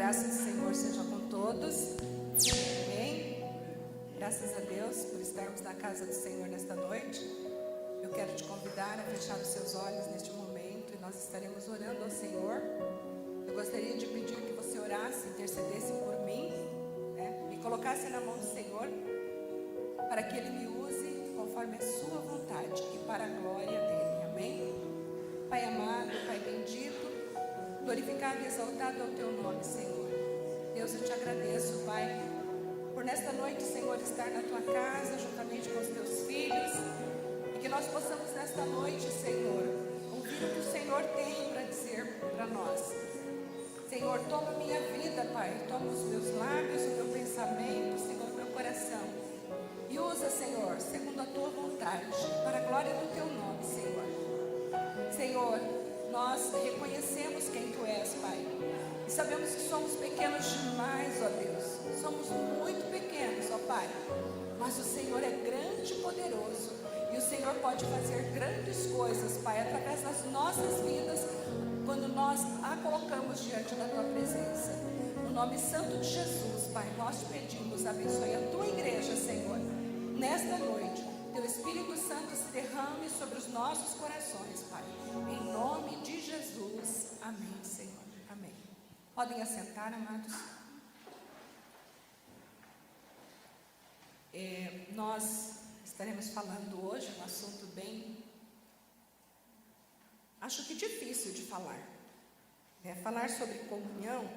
graça do Senhor seja com todos. Amém? Graças a Deus por estarmos na casa do Senhor nesta noite. Eu quero te convidar a fechar os seus olhos neste momento e nós estaremos orando ao Senhor. Eu gostaria de pedir que você orasse, intercedesse por mim, me colocasse na mão do Senhor, para que Ele me use conforme a sua vontade e para a glória dEle. Amém? Pai amado, Pai bendito, glorificado e exaltado é o Teu nome, Senhor. Deus, eu te agradeço, Pai, por nesta noite, Senhor, estar na Tua casa, juntamente com os Teus filhos, e que nós possamos nesta noite, Senhor, ouvir o que o Senhor tem para dizer para nós. Senhor, toma a minha vida, Pai, toma os meus lábios, o meu pensamento, Senhor, o meu coração, e usa, Senhor, segundo a Tua vontade, para a glória do Teu nome, Senhor. Senhor, nós reconhecemos quem Tu és, Pai, e sabemos que somos pequenos demais, ó Deus. Somos muito pequenos, ó Pai, mas o Senhor é grande e poderoso, e o Senhor pode fazer grandes coisas, Pai, através das nossas vidas, quando nós a colocamos diante da Tua presença. No nome santo de Jesus, Pai, nós te pedimos, abençoe a Tua igreja, Senhor, nesta noite. Teu Espírito Santo se derrame sobre os nossos corações, Pai, em nome de Jesus. Amém, Senhor. Amém. Podem assentar, amados. Nós estaremos falando hoje um assunto bem, acho que difícil de falar, falar sobre comunhão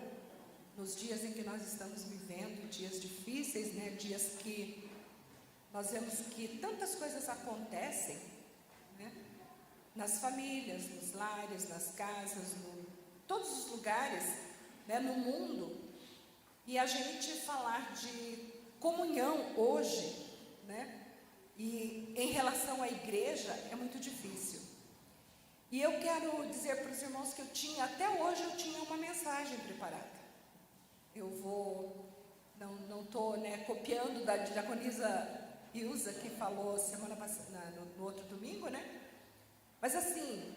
nos dias em que nós estamos vivendo, dias difíceis, dias que nós vemos que tantas coisas acontecem, nas famílias, nos lares, nas casas, todos os lugares, no mundo, e a gente falar de comunhão hoje, e em relação à igreja é muito difícil. E eu quero dizer para os irmãos que até hoje eu tinha uma mensagem preparada. Eu não estou copiando da diaconisa Ilza, que falou semana passada, no outro domingo, mas assim,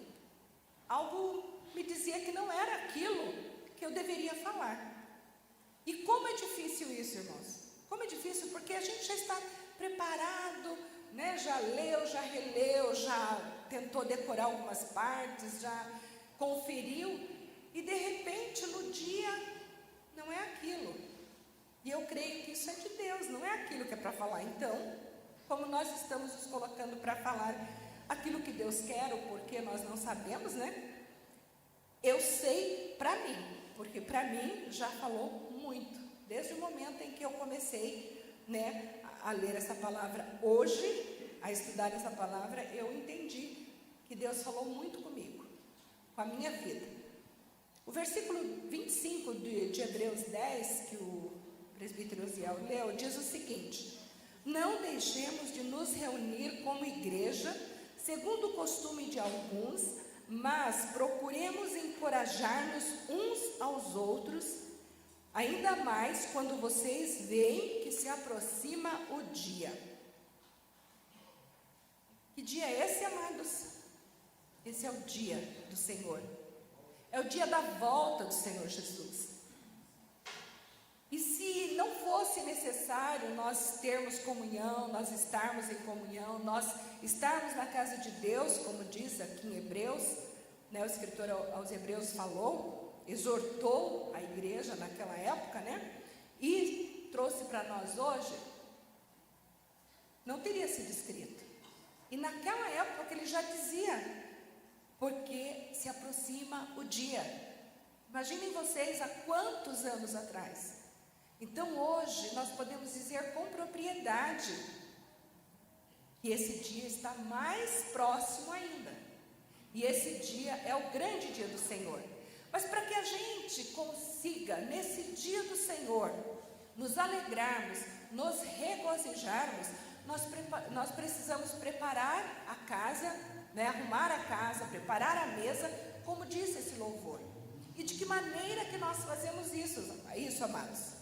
algo me dizia que não era aquilo que eu deveria falar. E como é difícil isso, irmãos? Como é difícil, porque a gente já está preparado, já leu, já releu, já tentou decorar algumas partes, já conferiu, e de repente no dia não é aquilo. E eu creio que isso é de Deus, não é aquilo que é para falar. Então, como nós estamos nos colocando para falar aquilo que Deus quer, ou porque nós não sabemos, eu sei para mim, porque para mim já falou muito, desde o momento em que eu comecei, a ler essa palavra hoje, a estudar essa palavra, eu entendi que Deus falou muito comigo, com a minha vida. O versículo 25 de Hebreus 10, que o presbítero Osiel leu, diz o seguinte: não deixemos de nos reunir como igreja, segundo o costume de alguns, mas procuremos encorajar-nos uns aos outros, ainda mais quando vocês veem que se aproxima o dia. Que dia é esse, amados? Esse é o dia do Senhor. É o dia da volta do Senhor Jesus. E se não fosse necessário nós termos comunhão, nós estarmos em comunhão, nós estarmos na casa de Deus, como diz aqui em Hebreus, o escritor aos Hebreus falou, exortou a igreja naquela época, e trouxe para nós hoje, não teria sido escrito. E naquela época ele já dizia, porque se aproxima o dia. Imaginem vocês há quantos anos atrás. Então hoje nós podemos dizer com propriedade que esse dia está mais próximo ainda. E esse dia é o grande dia do Senhor. Mas para que a gente consiga, nesse dia do Senhor, nos alegrarmos, nos regozijarmos, nós precisamos preparar a casa, arrumar a casa, preparar a mesa, como disse esse louvor. E de que maneira que nós fazemos isso, amados?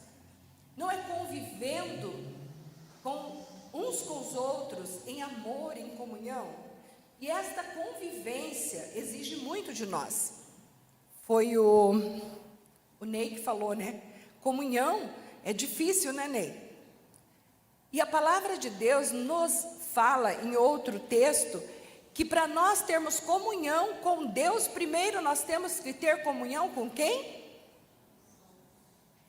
Não é convivendo uns com os outros em amor, em comunhão. E esta convivência exige muito de nós. Foi o O Ney que falou, né? Comunhão é difícil, né, Ney? E a palavra de Deus nos fala em outro texto que para nós termos comunhão com Deus, primeiro nós temos que ter comunhão com quem?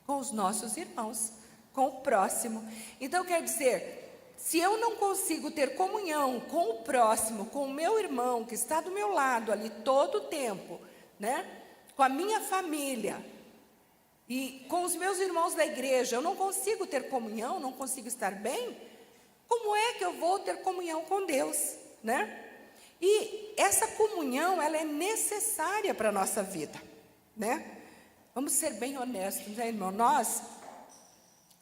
Com os nossos irmãos, com o próximo. Então quer dizer, se eu não consigo ter comunhão com o próximo, com o meu irmão que está do meu lado ali todo o tempo, né? Com a minha família e com os meus irmãos da igreja, eu não consigo ter comunhão, não consigo estar bem, como é que eu vou ter comunhão com Deus, né? E essa comunhão, ela é necessária para a nossa vida, né? Vamos ser bem honestos, né, irmão? Nós,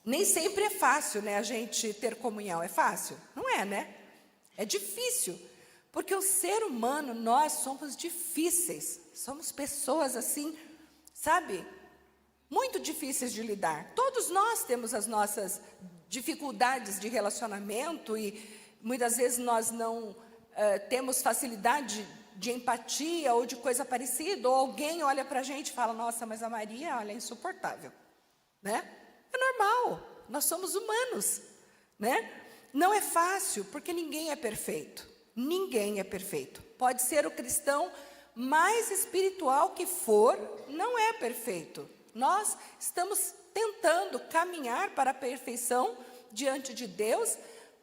nem sempre é fácil, né, a gente ter comunhão. É fácil? Não é, né? É difícil, porque o ser humano, nós somos difíceis. Somos pessoas assim, sabe? Muito difíceis de lidar. Todos nós temos as nossas dificuldades de relacionamento e muitas vezes nós não temos facilidade de empatia ou de coisa parecida, ou alguém olha para a gente e fala, nossa, mas a Maria, olha, é insuportável, né? É normal, nós somos humanos, né? Não é fácil, porque ninguém é perfeito, pode ser o cristão mais espiritual que for, não é perfeito, nós estamos tentando caminhar para a perfeição diante de Deus,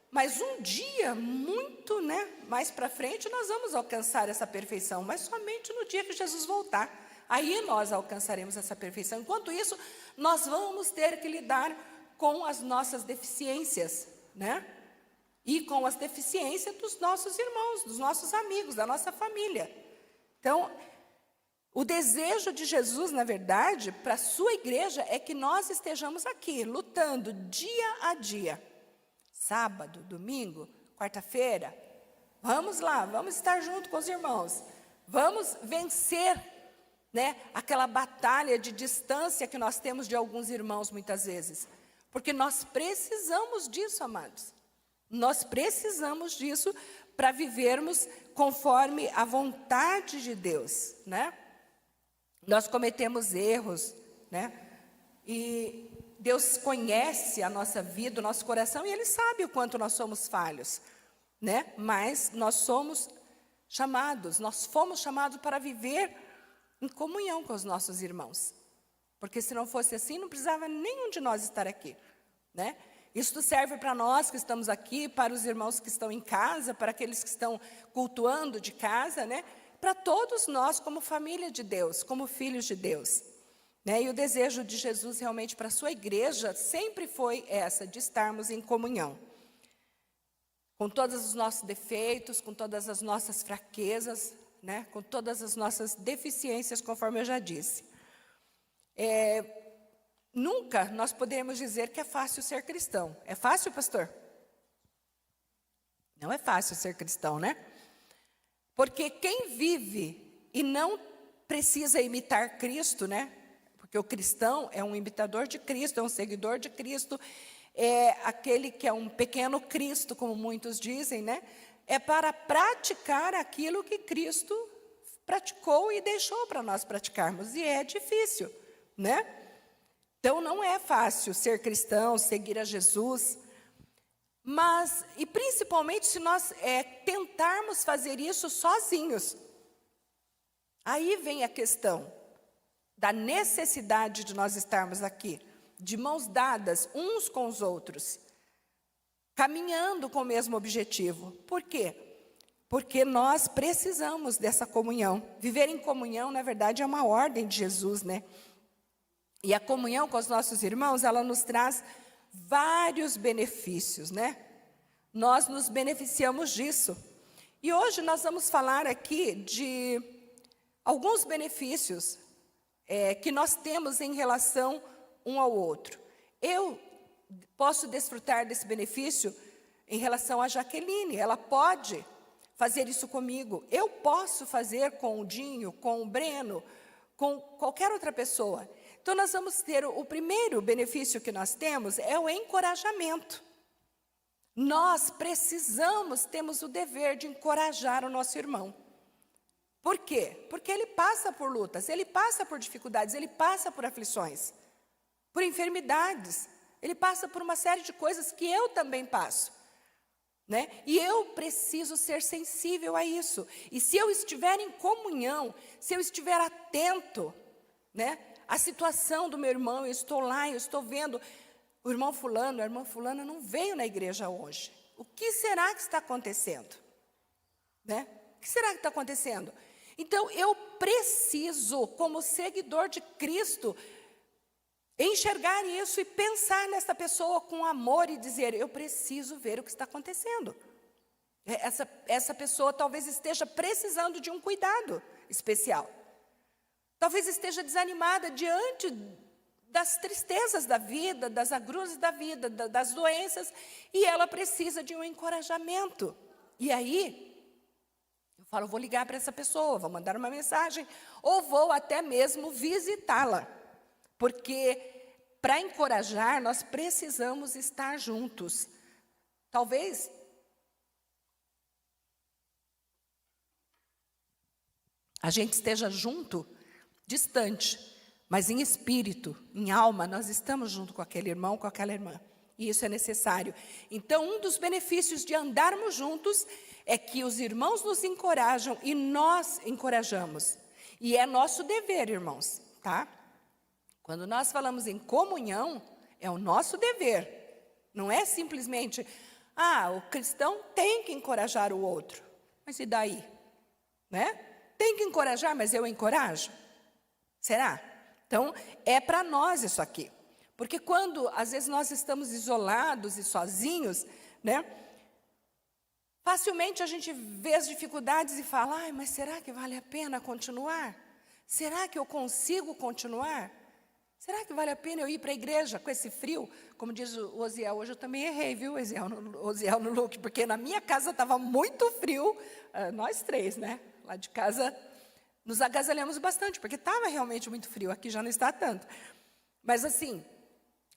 mas um dia, muito, né, mais para frente, nós vamos alcançar essa perfeição, mas somente no dia que Jesus voltar. Aí nós alcançaremos essa perfeição. Enquanto isso, nós vamos ter que lidar com as nossas deficiências, né? E com as deficiências dos nossos irmãos, dos nossos amigos, da nossa família. Então, o desejo de Jesus, na verdade, para a sua igreja, é que nós estejamos aqui, lutando dia a dia. Sábado, domingo, quarta-feira, vamos lá, vamos estar junto com os irmãos, vamos vencer, né, aquela batalha de distância que nós temos de alguns irmãos muitas vezes, porque nós precisamos disso, amados, nós precisamos disso para vivermos conforme a vontade de Deus, né? Nós cometemos erros, né? E Deus conhece a nossa vida, o nosso coração, e Ele sabe o quanto nós somos falhos, né? Mas nós somos chamados, nós fomos chamados para viver em comunhão com os nossos irmãos. Porque se não fosse assim, não precisava nenhum de nós estar aqui, né? Isso serve para nós que estamos aqui, para os irmãos que estão em casa, para aqueles que estão cultuando de casa, né? Para todos nós, como família de Deus, como filhos de Deus. Né? E o desejo de Jesus realmente para a sua igreja sempre foi essa, de estarmos em comunhão. Com todos os nossos defeitos, com todas as nossas fraquezas, né? Com todas as nossas deficiências, conforme eu já disse. Nunca nós podemos dizer que é fácil ser cristão. É fácil, pastor? Não é fácil ser cristão, né? Porque quem vive e não precisa imitar Cristo, né? Porque o cristão é um imitador de Cristo, é um seguidor de Cristo, é aquele que é um pequeno Cristo, como muitos dizem, né? É para praticar aquilo que Cristo praticou e deixou para nós praticarmos. E é difícil, né? Então, não é fácil ser cristão, seguir a Jesus. Mas, e principalmente se nós tentarmos fazer isso sozinhos. Aí vem a questão da necessidade de nós estarmos aqui, de mãos dadas uns com os outros, caminhando com o mesmo objetivo. Por quê? Porque nós precisamos dessa comunhão. Viver em comunhão, na verdade, é uma ordem de Jesus, né? E a comunhão com os nossos irmãos, ela nos traz vários benefícios, né? Nós nos beneficiamos disso. E hoje nós vamos falar aqui de alguns benefícios que nós temos em relação um ao outro. Eu posso desfrutar desse benefício em relação a Jaqueline, ela pode fazer isso comigo. Eu posso fazer com o Dinho, com o Breno, com qualquer outra pessoa. Então, nós vamos ter o primeiro benefício que nós temos é o encorajamento. Nós precisamos, temos o dever de encorajar o nosso irmão. Por quê? Porque ele passa por lutas, ele passa por dificuldades, ele passa por aflições, por enfermidades, ele passa por uma série de coisas que eu também passo, né? E eu preciso ser sensível a isso. E se eu estiver em comunhão, se eu estiver atento, né, à situação do meu irmão, eu estou lá, eu estou vendo o irmão fulano, a irmã fulana não veio na igreja hoje. O que será que está acontecendo? Né? O que será que está acontecendo? Então, eu preciso, como seguidor de Cristo, enxergar isso e pensar nessa pessoa com amor e dizer, eu preciso ver o que está acontecendo. Essa pessoa talvez esteja precisando de um cuidado especial. Talvez esteja desanimada diante das tristezas da vida, das agruras da vida, das doenças, e ela precisa de um encorajamento. E aí, eu falo, vou ligar para essa pessoa, vou mandar uma mensagem, ou vou até mesmo visitá-la. Porque para encorajar, nós precisamos estar juntos. Talvez a gente esteja junto, distante, mas em espírito, em alma, nós estamos junto com aquele irmão, com aquela irmã. E isso é necessário. Então, um dos benefícios de andarmos juntos é que os irmãos nos encorajam e nós encorajamos. E é nosso dever, irmãos, tá? Quando nós falamos em comunhão, é o nosso dever. Não é simplesmente, o cristão tem que encorajar o outro. Mas e daí? Né? Tem que encorajar, mas eu encorajo? Será? Então, é para nós isso aqui. Porque quando, às vezes, nós estamos isolados e sozinhos, né? Facilmente a gente vê as dificuldades e fala, mas será que vale a pena continuar? Será que eu consigo continuar? Será que vale a pena eu ir para a igreja com esse frio? Como diz o Osiel, hoje eu também errei, viu, Osiel no look, porque na minha casa estava muito frio, nós três, né? Lá de casa nos agasalhamos bastante, porque estava realmente muito frio, aqui já não está tanto. Mas assim,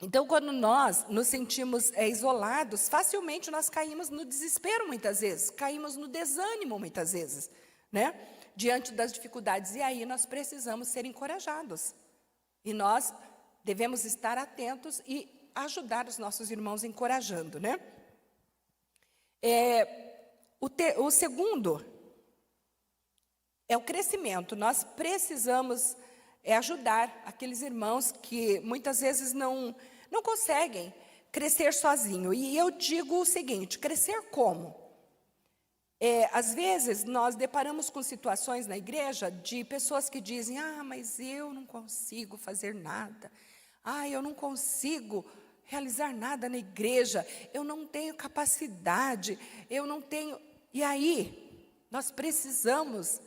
então quando nós nos sentimos isolados, facilmente nós caímos no desespero muitas vezes, caímos no desânimo muitas vezes, né? Diante das dificuldades, e aí nós precisamos ser encorajados. E nós devemos estar atentos e ajudar os nossos irmãos encorajando, né? O segundo é o crescimento. Nós precisamos ajudar aqueles irmãos que muitas vezes não conseguem crescer sozinho. E eu digo o seguinte, crescer como? Às vezes, nós deparamos com situações na igreja de pessoas que dizem, mas eu não consigo fazer nada. Eu não consigo realizar nada na igreja. Eu não tenho capacidade, eu não tenho... E aí, nós precisamos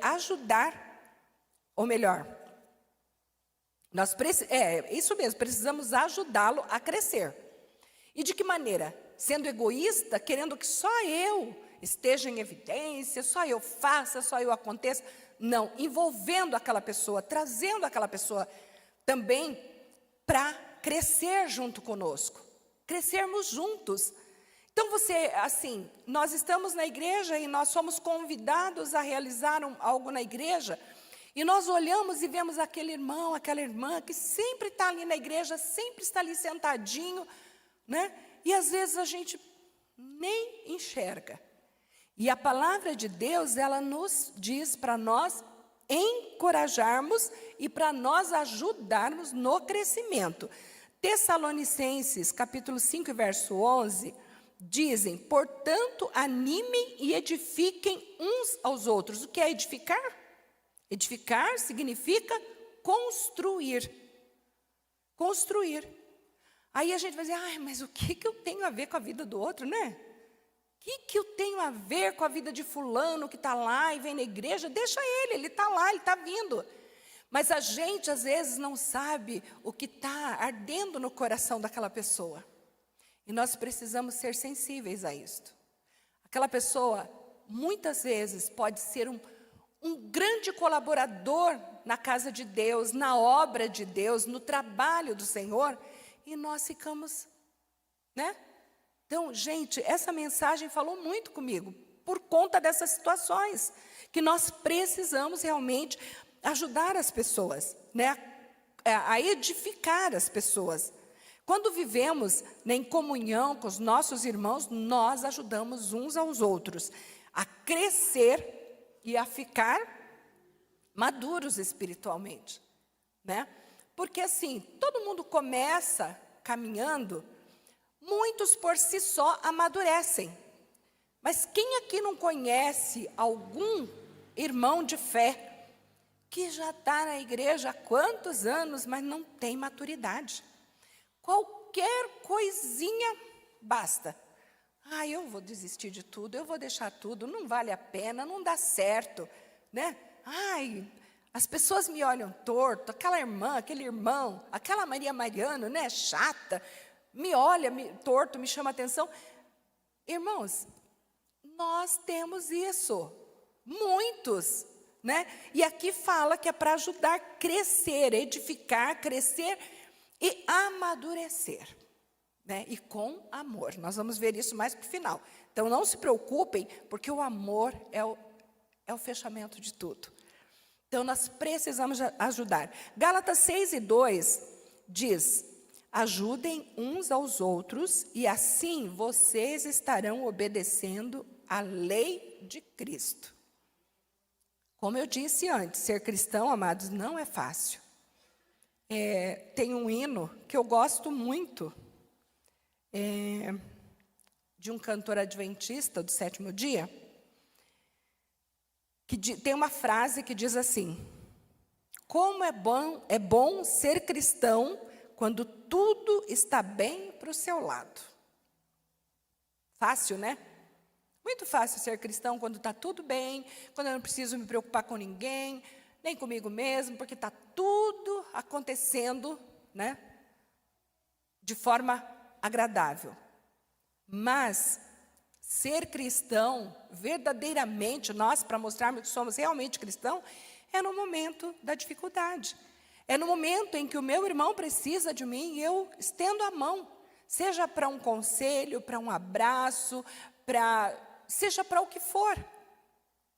ajudar, ou melhor, isso mesmo, precisamos ajudá-lo a crescer. E de que maneira? Sendo egoísta, querendo que só eu esteja em evidência, só eu faça, só eu aconteça. Não, envolvendo aquela pessoa, trazendo aquela pessoa também para crescer junto conosco, crescermos juntos. Então nós estamos na igreja e nós somos convidados a realizar algo na igreja, e nós olhamos e vemos aquele irmão, aquela irmã que sempre está ali na igreja, sempre está ali sentadinho, né? E às vezes a gente nem enxerga. E a palavra de Deus, ela nos diz para nós encorajarmos e para nós ajudarmos no crescimento. Tessalonicenses, capítulo 5, verso 11, dizem, portanto, animem e edifiquem uns aos outros. O que é edificar? Edificar significa construir. Construir. Aí a gente vai dizer, mas o que eu tenho a ver com a vida do outro, né? O que eu tenho a ver com a vida de fulano que está lá e vem na igreja? Deixa ele está lá, ele está vindo. Mas a gente, às vezes, não sabe o que está ardendo no coração daquela pessoa. E nós precisamos ser sensíveis a isto. Aquela pessoa, muitas vezes, pode ser um grande colaborador na casa de Deus, na obra de Deus, no trabalho do Senhor, e nós ficamos, né? Então, gente, essa mensagem falou muito comigo, por conta dessas situações, que nós precisamos realmente ajudar as pessoas, né? A edificar as pessoas. Quando vivemos, né, em comunhão com os nossos irmãos, nós ajudamos uns aos outros a crescer e a ficar maduros espiritualmente, né? Porque assim, todo mundo começa caminhando, muitos por si só amadurecem. Mas quem aqui não conhece algum irmão de fé que já está na igreja há quantos anos, mas não tem maturidade? Qualquer coisinha basta. Eu vou desistir de tudo, eu vou deixar tudo, não vale a pena, não dá certo, né? As pessoas me olham torto, aquela irmã, aquele irmão, aquela Maria Mariano, né, chata, me olha torto, me chama atenção. Irmãos, nós temos isso, muitos, né? E aqui fala que é para ajudar a crescer, edificar, crescer e amadurecer, né? E com amor. Nós vamos ver isso mais para o final. Então, não se preocupem, porque o amor é o fechamento de tudo. Então, nós precisamos ajudar. Gálatas 6:2 diz: ajudem uns aos outros, e assim vocês estarão obedecendo a lei de Cristo. Como eu disse antes, ser cristão, amados, não é fácil. Tem um hino que eu gosto muito, de um cantor adventista do sétimo dia, que tem uma frase que diz assim: como é bom ser cristão quando tudo está bem para o seu lado. Fácil, né? Muito fácil ser cristão quando está tudo bem, quando eu não preciso me preocupar com ninguém, nem comigo mesmo, porque está tudo acontecendo, né, de forma agradável. Mas ser cristão, verdadeiramente, nós, para mostrarmos que somos realmente cristãos, é no momento da dificuldade. É no momento em que o meu irmão precisa de mim e eu estendo a mão, seja para um conselho, para um abraço, seja para o que for.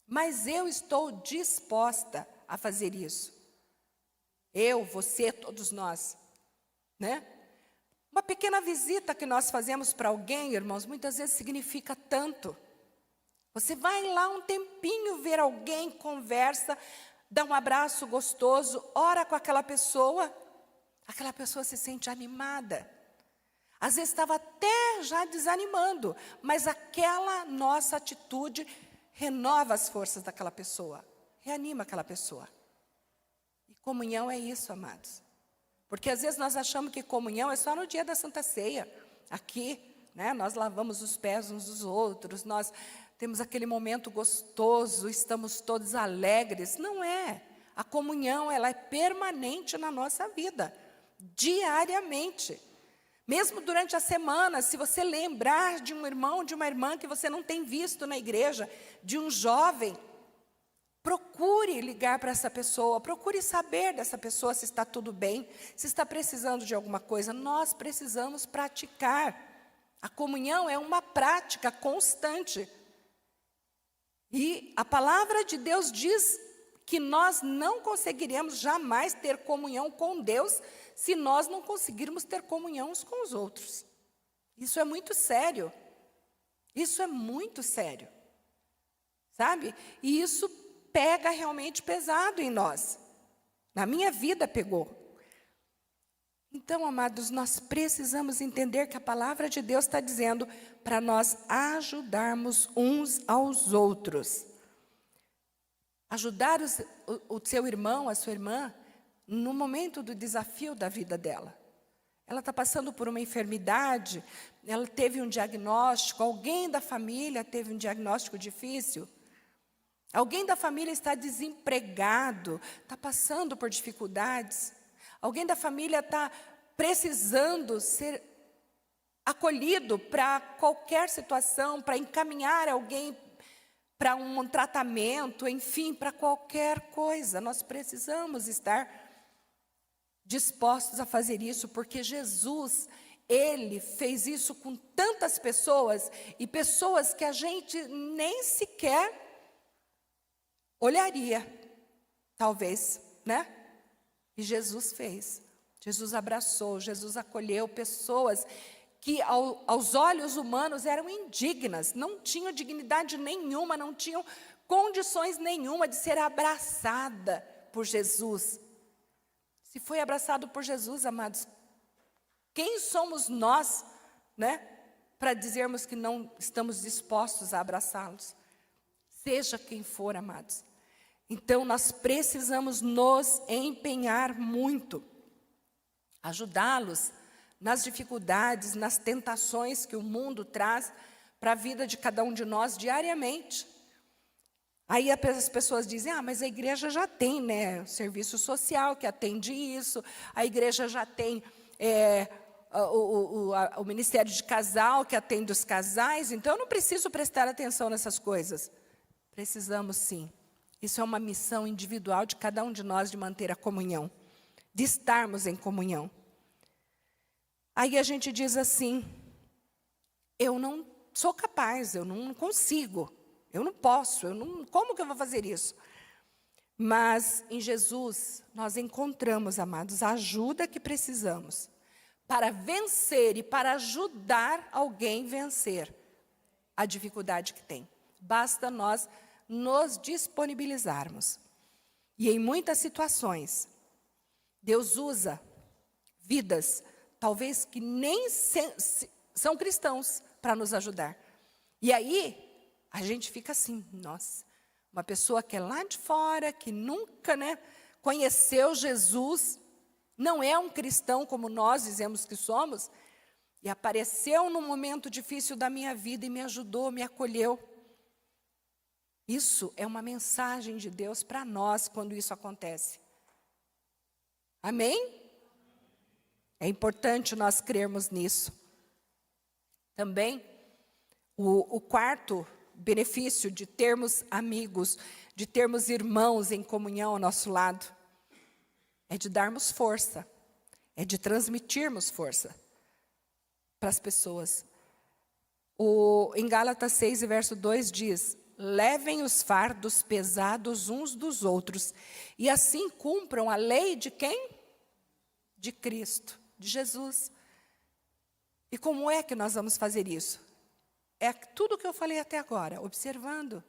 Mas eu estou disposta a fazer isso. Eu, você, todos nós, né? Uma pequena visita que nós fazemos para alguém, irmãos, muitas vezes significa tanto. Você vai lá um tempinho ver alguém, conversa, dá um abraço gostoso, ora com aquela pessoa se sente animada. Às vezes estava até já desanimando, mas aquela nossa atitude renova as forças daquela pessoa, reanima aquela pessoa. E comunhão é isso, amados. Porque às vezes nós achamos que comunhão é só no dia da Santa Ceia. Aqui, né, nós lavamos os pés uns dos outros, nós temos aquele momento gostoso, estamos todos alegres. Não é. A comunhão, ela é permanente na nossa vida, diariamente. Mesmo durante a semana, se você lembrar de um irmão, de uma irmã que você não tem visto na igreja, de um jovem, procure ligar para essa pessoa, procure saber dessa pessoa se está tudo bem, se está precisando de alguma coisa. Nós precisamos praticar. A comunhão é uma prática constante. E a palavra de Deus diz que nós não conseguiremos jamais ter comunhão com Deus se nós não conseguirmos ter comunhão uns com os outros. Isso é muito sério. Isso é muito sério. Sabe? E isso pega realmente pesado em nós. Na minha vida pegou. Então, amados, nós precisamos entender que a palavra de Deus está dizendo para nós ajudarmos uns aos outros. Ajudar o seu irmão, a sua irmã, no momento do desafio da vida dela. Ela está passando por uma enfermidade, ela teve um diagnóstico, alguém da família teve um diagnóstico difícil. Alguém da família está desempregado, está passando por dificuldades. Alguém da família está precisando ser acolhido para qualquer situação, para encaminhar alguém para um tratamento, enfim, para qualquer coisa. Nós precisamos estar dispostos a fazer isso, porque Jesus, Ele fez isso com tantas pessoas, e pessoas que a gente nem sequer olharia, talvez, né? E Jesus fez. Jesus abraçou, Jesus acolheu pessoas que aos olhos humanos eram indignas, não tinham dignidade nenhuma, não tinham condições nenhuma de ser abraçada por Jesus. Se foi abraçado por Jesus, amados, quem somos nós, né, para dizermos que não estamos dispostos a abraçá-los? Seja quem for, amados. Então, nós precisamos nos empenhar muito, ajudá-los nas dificuldades, nas tentações que o mundo traz para a vida de cada um de nós diariamente. Aí as pessoas dizem, mas a igreja já tem, né, serviço social que atende isso, a igreja já tem o ministério de casal que atende os casais, então eu não preciso prestar atenção nessas coisas. Precisamos sim. Isso é uma missão individual de cada um de nós de manter a comunhão, de estarmos em comunhão. Aí a gente diz assim, eu não sou capaz, eu não consigo, eu não posso, como que eu vou fazer isso? Mas em Jesus nós encontramos, amados, a ajuda que precisamos para vencer e para ajudar alguém a vencer a dificuldade que tem. Basta nós nos disponibilizarmos. E em muitas situações, Deus usa vidas, talvez que nem são cristãos, para nos ajudar. E aí, a gente fica assim, nossa, uma pessoa que é lá de fora, que nunca, né, conheceu Jesus, não é um cristão como nós dizemos que somos, e apareceu num momento difícil da minha vida e me ajudou, me acolheu. Isso é uma mensagem de Deus para nós quando isso acontece. Amém? É importante nós crermos nisso. Também, o quarto benefício de termos amigos, de termos irmãos em comunhão ao nosso lado, é de darmos força, é de transmitirmos força para as pessoas. Em Gálatas 6, verso 2 diz, levem os fardos pesados uns dos outros, e assim cumpram a lei de quem? De Cristo, de Jesus. E como é que nós vamos fazer isso? É tudo o que eu falei até agora, observando,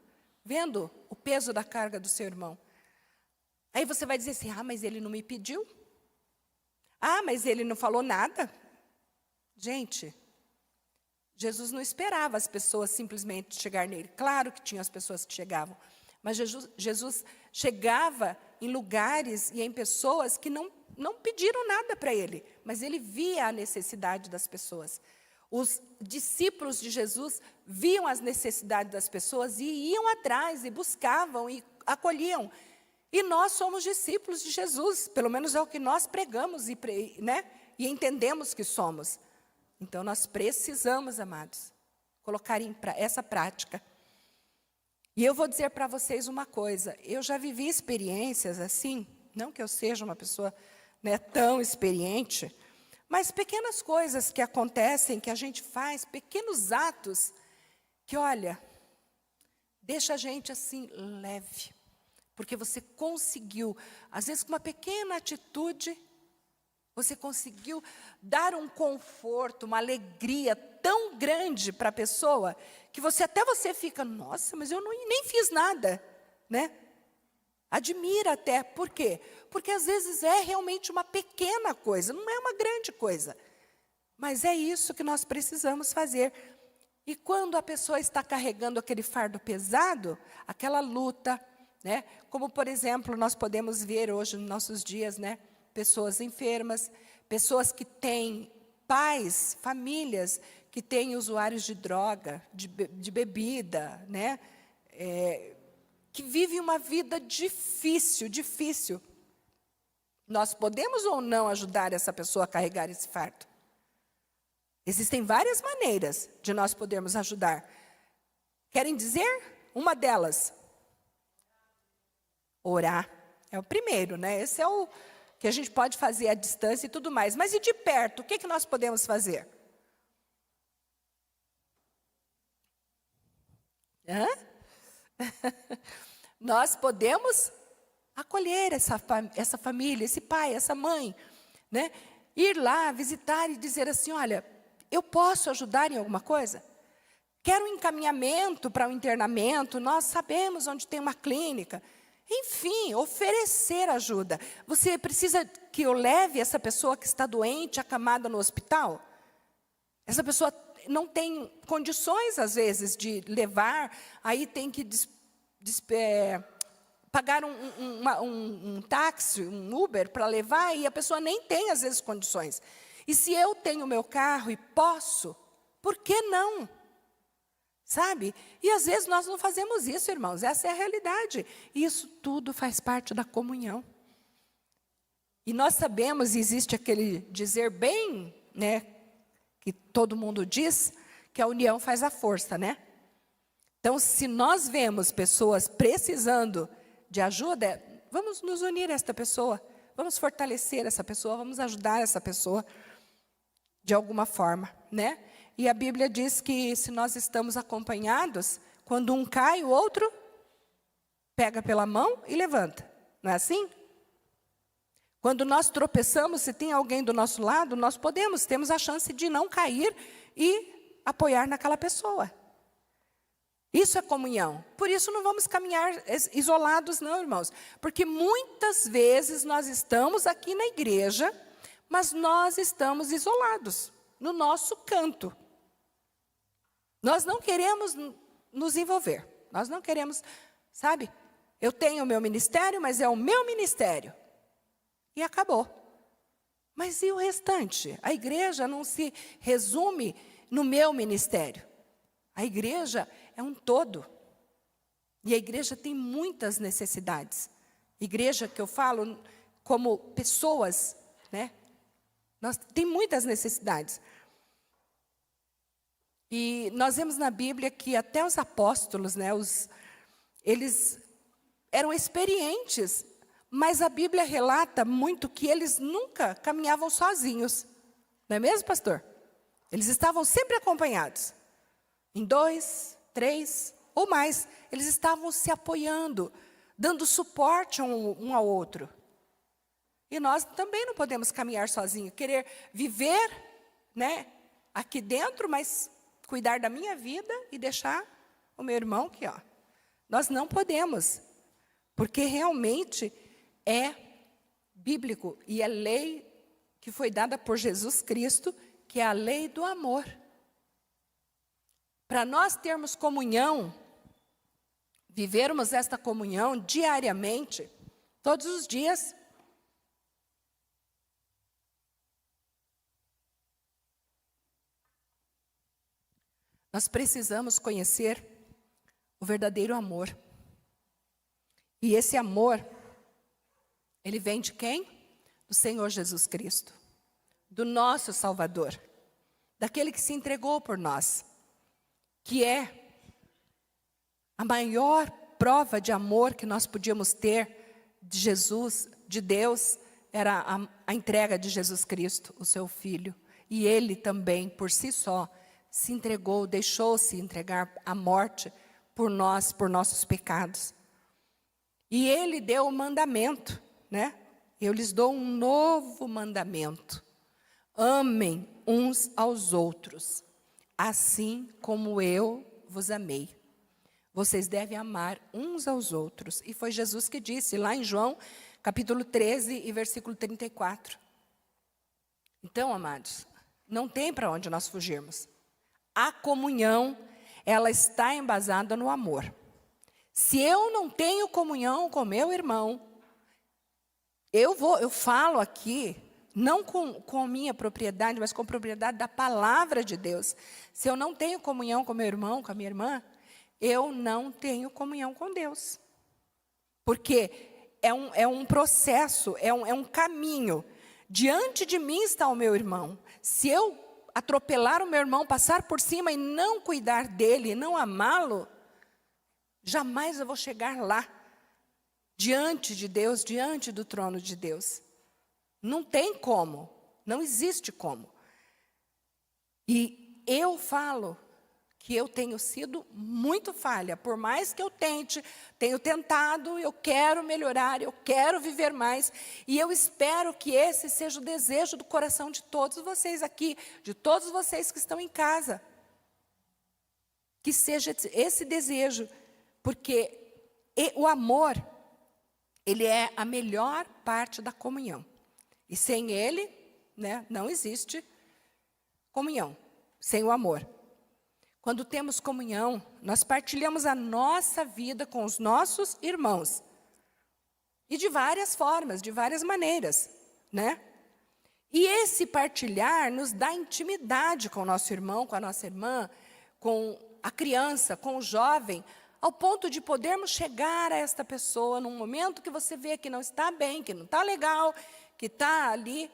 vendo o peso da carga do seu irmão. Aí você vai dizer assim, mas ele não me pediu? Mas ele não falou nada? Gente, Jesus não esperava as pessoas simplesmente chegar nele. Claro que tinha as pessoas que chegavam, mas Jesus chegava em lugares e em pessoas que não pediram nada para ele, mas ele via a necessidade das pessoas. Os discípulos de Jesus viam as necessidades das pessoas e iam atrás, e buscavam, e acolhiam. E nós somos discípulos de Jesus, pelo menos é o que nós pregamos e entendemos que somos. Então, nós precisamos, amados, colocar essa prática. E eu vou dizer para vocês uma coisa, eu já vivi experiências assim, não que eu seja uma pessoa tão experiente, mas pequenas coisas que acontecem, que a gente faz, pequenos atos, que, olha, deixa a gente assim, leve. Porque você conseguiu, às vezes com uma pequena atitude, você conseguiu dar um conforto, uma alegria tão grande para a pessoa, que você fica, nossa, mas eu nem fiz nada, né? Admira até, por quê? Porque às vezes é realmente uma pequena coisa, não é uma grande coisa. Mas é isso que nós precisamos fazer. E quando a pessoa está carregando aquele fardo pesado, aquela luta, né? Como, por exemplo, nós podemos ver hoje nos nossos dias, né? Pessoas enfermas, pessoas que têm pais, famílias que têm usuários de droga, de bebida, né? Que vivem uma vida difícil. Nós podemos ou não ajudar essa pessoa a carregar esse fardo? Existem várias maneiras de nós podermos ajudar. Querem dizer? Uma delas, orar. É o primeiro, né? Esse é o que a gente pode fazer à distância e tudo mais. Mas e de perto, o que nós podemos fazer? nós podemos acolher essa família, esse pai, essa mãe, né? Ir lá, visitar e dizer assim, olha, eu posso ajudar em alguma coisa? Quero um encaminhamento para o internamento, nós sabemos onde tem uma clínica. Enfim, oferecer ajuda. Você precisa que eu leve essa pessoa que está doente, acamada no hospital? Essa pessoa não tem condições, às vezes, de levar, aí tem que pagar um táxi, um Uber para levar, e a pessoa nem tem, às vezes, condições. E se eu tenho meu carro e posso, por que não? Sabe? E às vezes nós não fazemos isso, irmãos, essa é a realidade. E isso tudo faz parte da comunhão. E nós sabemos, existe aquele dizer bem, né, que todo mundo diz, que a união faz a força, né? Então, se nós vemos pessoas precisando de ajuda, vamos nos unir a esta pessoa, vamos fortalecer essa pessoa, vamos ajudar essa pessoa de alguma forma, né? E a Bíblia diz que se nós estamos acompanhados, quando um cai, o outro pega pela mão e levanta. Não é assim? Quando nós tropeçamos, se tem alguém do nosso lado, nós temos a chance de não cair e apoiar naquela pessoa. Isso é comunhão. Por isso não vamos caminhar isolados, não, irmãos. Porque muitas vezes nós estamos aqui na igreja, mas nós estamos isolados, no nosso canto. Nós não queremos nos envolver. Nós não queremos, sabe? Eu tenho o meu ministério, mas é o meu ministério. E acabou. Mas e o restante? A igreja não se resume no meu ministério. A igreja é um todo. E a igreja tem muitas necessidades. Igreja que eu falo como pessoas, né? Tem muitas necessidades. E nós vemos na Bíblia que até os apóstolos, né, eles eram experientes, mas a Bíblia relata muito que eles nunca caminhavam sozinhos. Não é mesmo, pastor? Eles estavam sempre acompanhados. Em 2, 3 ou mais, eles estavam se apoiando, dando suporte um ao outro. E nós também não podemos caminhar sozinhos, querer viver, né, aqui dentro, mas cuidar da minha vida e deixar o meu irmão aqui, ó. Nós não podemos, porque realmente é bíblico e é lei que foi dada por Jesus Cristo, que é a lei do amor. Para nós termos comunhão, vivermos esta comunhão diariamente, todos os dias, nós precisamos conhecer o verdadeiro amor. E esse amor, ele vem de quem? Do Senhor Jesus Cristo, do nosso Salvador, daquele que se entregou por nós, que é a maior prova de amor que nós podíamos ter de Jesus, de Deus, era a entrega de Jesus Cristo, o seu Filho. E Ele também, por si só, se entregou, deixou-se entregar à morte por nós, por nossos pecados. E Ele deu o mandamento, né? Eu lhes dou um novo mandamento. Amem uns aos outros, assim como eu vos amei. Vocês devem amar uns aos outros. E foi Jesus que disse, lá em João, capítulo 13 e versículo 34. Então, amados, não tem para onde nós fugirmos. A comunhão, ela está embasada no amor. Se eu não tenho comunhão com meu irmão, eu falo aqui, não com minha propriedade, mas com a propriedade da palavra de Deus. Se eu não tenho comunhão com meu irmão, com a minha irmã, eu não tenho comunhão com Deus. Porque é um processo, é um caminho. Diante de mim está o meu irmão. Se eu atropelar o meu irmão, passar por cima e não cuidar dele, não amá-lo, jamais eu vou chegar lá, diante de Deus, diante do trono de Deus. Não tem como, não existe como. E eu falo que eu tenho sido muito falha. Por mais que eu tenho tentado, eu quero melhorar, eu quero viver mais. E eu espero que esse seja o desejo do coração de todos vocês aqui, de todos vocês que estão em casa. Que seja esse desejo, porque o amor, ele é a melhor parte da comunhão. E sem ele, né, não existe comunhão, sem o amor. Quando temos comunhão, nós partilhamos a nossa vida com os nossos irmãos. E de várias formas, de várias maneiras, né? E esse partilhar nos dá intimidade com o nosso irmão, com a nossa irmã, com a criança, com o jovem, ao ponto de podermos chegar a esta pessoa num momento que você vê que não está bem, que não está legal, que está ali.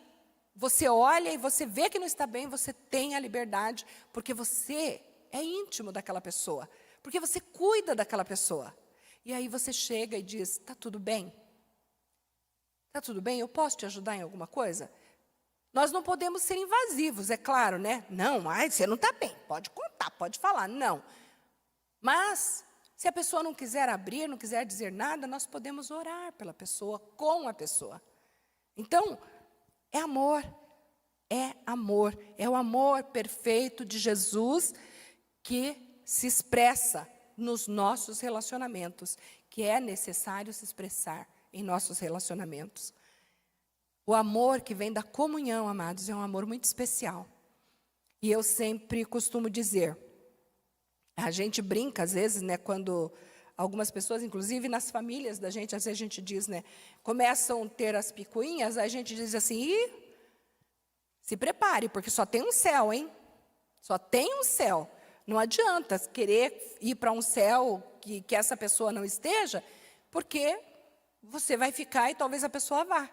Você olha e você vê que não está bem, você tem a liberdade, porque você é íntimo daquela pessoa, porque você cuida daquela pessoa. E aí você chega e diz, está tudo bem? Está tudo bem? Eu posso te ajudar em alguma coisa? Nós não podemos ser invasivos, é claro, né? Não, você não está bem, pode contar, pode falar, não. Mas, se a pessoa não quiser abrir, não quiser dizer nada, nós podemos orar pela pessoa, com a pessoa. Então, é amor, é o amor perfeito de Jesus que se expressa nos nossos relacionamentos, que é necessário se expressar em nossos relacionamentos. O amor que vem da comunhão, amados, é um amor muito especial. E eu sempre costumo dizer, a gente brinca às vezes, né, quando algumas pessoas, inclusive nas famílias da gente, às vezes a gente diz, né, começam a ter as picuinhas, a gente diz assim, se prepare, porque só tem um céu, hein? Só tem um céu. Não adianta querer ir para um céu que essa pessoa não esteja, porque você vai ficar e talvez a pessoa vá.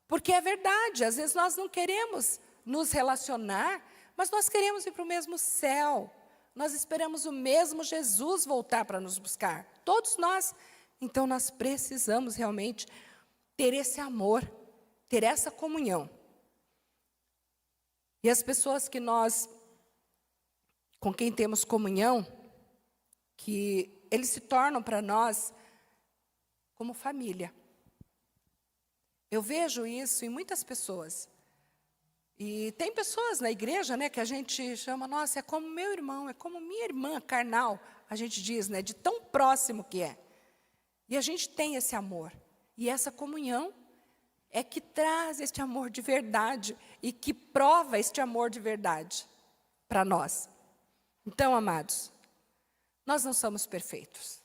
Porque é verdade, às vezes nós não queremos nos relacionar, mas nós queremos ir para o mesmo céu. Nós esperamos o mesmo Jesus voltar para nos buscar. Todos nós. Então, nós precisamos realmente ter esse amor, ter essa comunhão. E as pessoas com quem temos comunhão, que eles se tornam para nós como família. Eu vejo isso em muitas pessoas. E tem pessoas na igreja, né, que a gente chama, nossa, é como meu irmão, é como minha irmã carnal, a gente diz, né, de tão próximo que é. E a gente tem esse amor. E essa comunhão é que traz este amor de verdade e que prova este amor de verdade para nós. Então, amados, nós não somos perfeitos,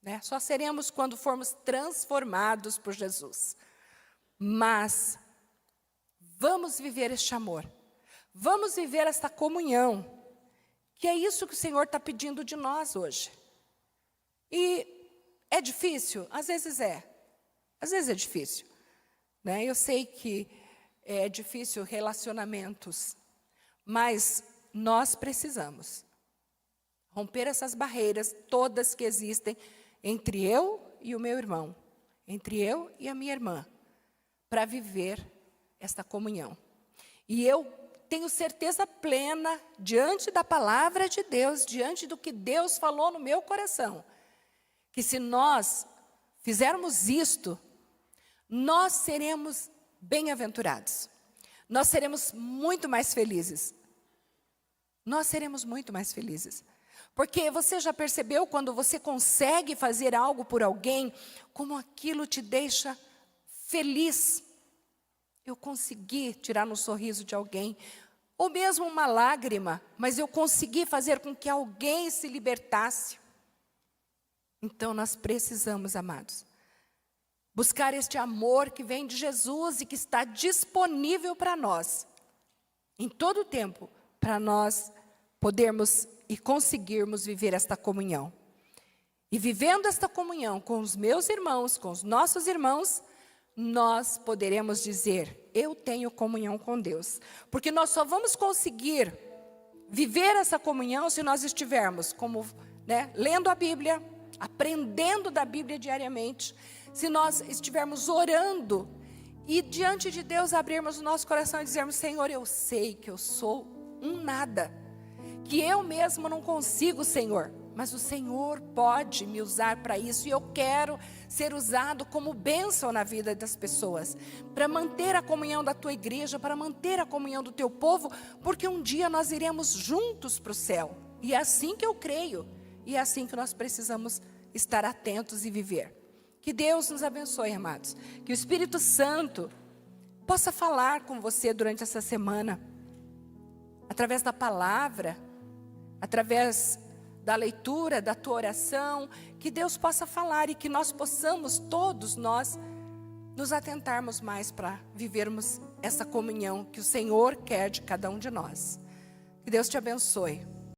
né? Só seremos quando formos transformados por Jesus. Mas vamos viver este amor, vamos viver esta comunhão, que é isso que o Senhor está pedindo de nós hoje. E é difícil? Às vezes é difícil, né? Eu sei que é difícil relacionamentos, mas nós precisamos romper essas barreiras todas que existem entre eu e o meu irmão, entre eu e a minha irmã, para viver esta comunhão. E eu tenho certeza plena, diante da palavra de Deus, diante do que Deus falou no meu coração, que se nós fizermos isto, nós seremos bem-aventurados. Nós seremos muito mais felizes. Nós seremos muito mais felizes. Porque você já percebeu quando você consegue fazer algo por alguém, como aquilo te deixa feliz? Eu consegui tirar um sorriso de alguém, ou mesmo uma lágrima, mas eu consegui fazer com que alguém se libertasse. Então nós precisamos, amados, buscar este amor que vem de Jesus e que está disponível para nós, em todo o tempo, para nós podermos e conseguirmos viver esta comunhão. E vivendo esta comunhão com os meus irmãos, com os nossos irmãos, nós poderemos dizer, eu tenho comunhão com Deus. Porque nós só vamos conseguir viver essa comunhão se nós estivermos lendo a Bíblia, aprendendo da Bíblia diariamente, se nós estivermos orando e diante de Deus abrirmos o nosso coração e dizermos, Senhor, eu sei que eu sou um nada, que eu mesmo não consigo, Senhor, mas o Senhor pode me usar para isso, e eu quero ser usado como bênção na vida das pessoas, para manter a comunhão da tua igreja, para manter a comunhão do teu povo, porque um dia nós iremos juntos para o céu, e é assim que eu creio, e é assim que nós precisamos estar atentos e viver. Que Deus nos abençoe, amados, que o Espírito Santo possa falar com você durante essa semana, através da palavra, através da leitura, da tua oração, que Deus possa falar e que nós possamos, todos nós, nos atentarmos mais para vivermos essa comunhão que o Senhor quer de cada um de nós. Que Deus te abençoe.